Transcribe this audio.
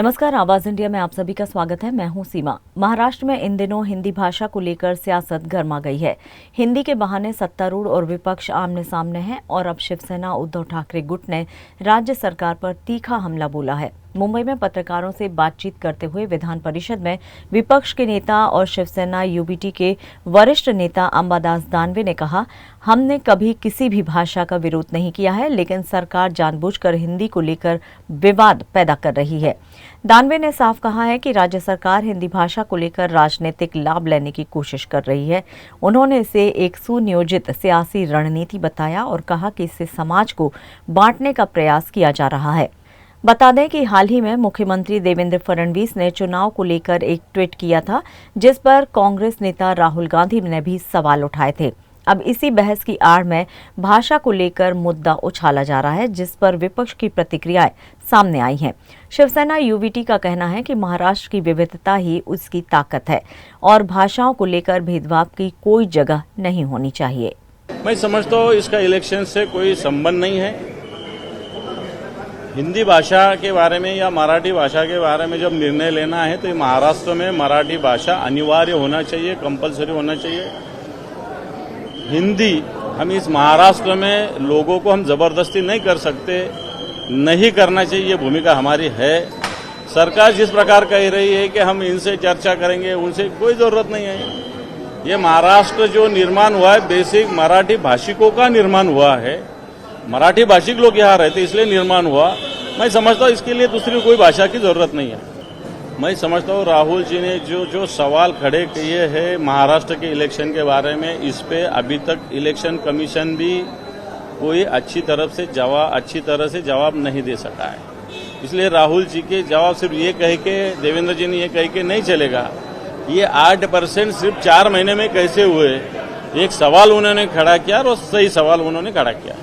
नमस्कार, आवाज इंडिया में आप सभी का स्वागत है। मैं हूं सीमा। महाराष्ट्र में इन दिनों हिंदी भाषा को लेकर सियासत गर्मा गई है। हिंदी के बहाने सत्तारूढ़ और विपक्ष आमने सामने हैं और अब शिवसेना उद्धव ठाकरे गुट ने राज्य सरकार पर तीखा हमला बोला है। मुंबई में पत्रकारों से बातचीत करते हुए विधान परिषद में विपक्ष के नेता और शिवसेना यूबीटी के वरिष्ठ नेता अंबादास दानवे ने कहा, हमने कभी किसी भी भाषा का विरोध नहीं किया है, लेकिन सरकार जानबूझकर हिंदी को लेकर विवाद पैदा कर रही है। दानवे ने साफ कहा है कि राज्य सरकार हिंदी भाषा को लेकर राजनीतिक लाभ लेने की कोशिश कर रही है। उन्होंने इसे एक सुनियोजित सियासी रणनीति बताया और कहा कि इससे समाज को बांटने का प्रयास किया जा रहा है। बता दें कि हाल ही में मुख्यमंत्री देवेंद्र फडणवीस ने चुनाव को लेकर एक ट्वीट किया था, जिस पर कांग्रेस नेता राहुल गांधी ने भी सवाल उठाए थे। अब इसी बहस की आड़ में भाषा को लेकर मुद्दा उछाला जा रहा है, जिस पर विपक्ष की प्रतिक्रियाएं सामने आई हैं। शिवसेना यूबीटी का कहना है कि महाराष्ट्र की विविधता ही उसकी ताकत है और भाषाओं को लेकर भेदभाव की कोई जगह नहीं होनी चाहिए। मैं समझता हूँ इसका इलेक्शन से कोई संबंध नहीं है। हिंदी भाषा के बारे में या मराठी भाषा के बारे में जब निर्णय लेना है तो महाराष्ट्र में मराठी भाषा अनिवार्य होना चाहिए, कंपलसरी होना चाहिए। हिंदी हम इस महाराष्ट्र में लोगों को हम जबरदस्ती नहीं कर सकते, नहीं करना चाहिए, ये भूमिका हमारी है। सरकार जिस प्रकार कह रही है कि हम इनसे चर्चा करेंगे, उनसे कोई जरूरत नहीं है। ये महाराष्ट्र जो निर्माण हुआ है बेसिक मराठी भाषिकों का निर्माण हुआ है, मराठी भाषिक लोग यहाँ रहते इसलिए निर्माण हुआ। मैं समझता हूँ इसके लिए दूसरी कोई भाषा की जरूरत नहीं है। मैं समझता हूँ राहुल जी ने जो सवाल खड़े किए हैं महाराष्ट्र के इलेक्शन के बारे में, इस पे अभी तक इलेक्शन कमीशन भी कोई अच्छी तरह से जवाब नहीं दे सका है। इसलिए राहुल जी के जवाब सिर्फ ये कह के, देवेंद्र जी ने ये कह के नहीं चलेगा। ये 8% सिर्फ 4 महीने में कैसे हुए, एक सवाल उन्होंने खड़ा किया और सही सवाल उन्होंने खड़ा किया।